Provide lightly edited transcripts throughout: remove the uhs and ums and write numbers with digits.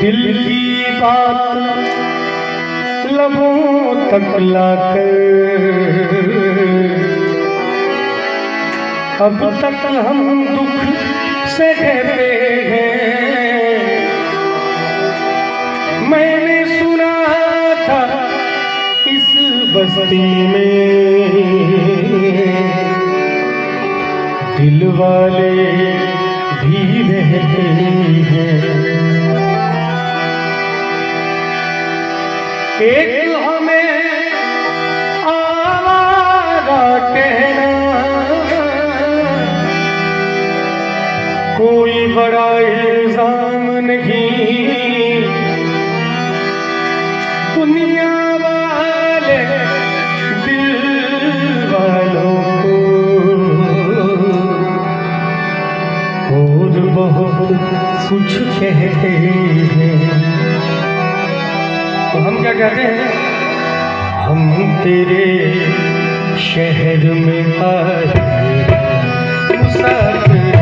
दिल की बात लबों तक लाकर अब तक हम दुख से कहते हैं। मैंने सुना था इस बस्ती में दिल वाले भी रहते हैं। एक हमें आवारा कहना कोई बड़ा इल्जाम नहीं। दुनिया वाले दिल वालों को और बहुत कुछ कहते हैं। तो हम क्या कहते हैं? हम तेरे शहर में आए मुसाफिर।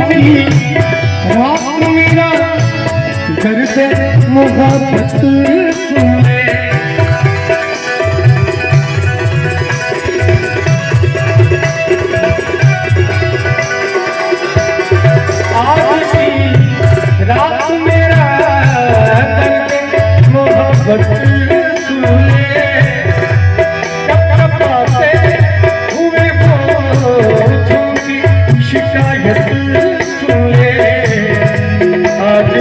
की रात मेरा दर्द मोहब्बत सुन ले। आज की रात मेरा दर्द मोहब्बत सुन ले। कब कब आते हुए वो झूठी शिकायत सुन ले। आज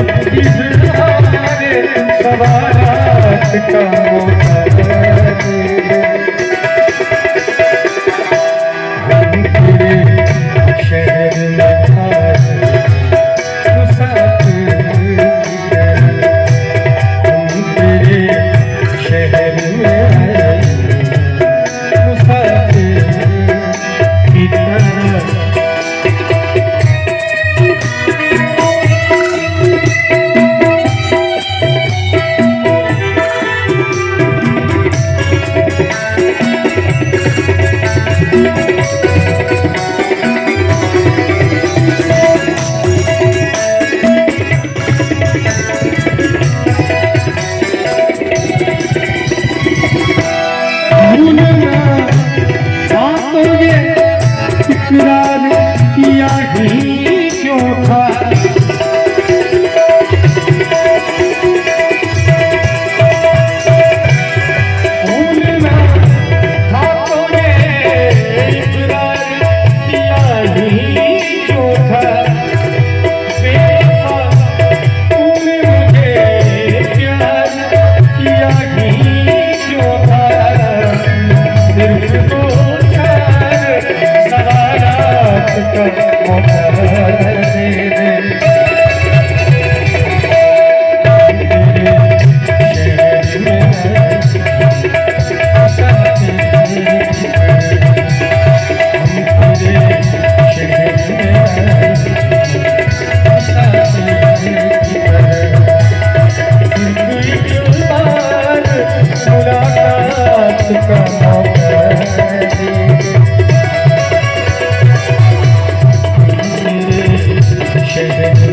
इजहारे सवारात का मौका दे। हम तेरे शहर में आए मुसाफिर की तरह। हम तेरे शहर में आए मुसाफिर की तरह। इकरार किया ही क्यों था। भूलना था तो ये इकरार किया ही क्यों था। बेवफा तूने मुझे प्यार किया ही क्यों था। सिर्फ दो का मौका दे दे। तेरे शहर में हम तेरे शहर में मुलाकात का मौका दे दे।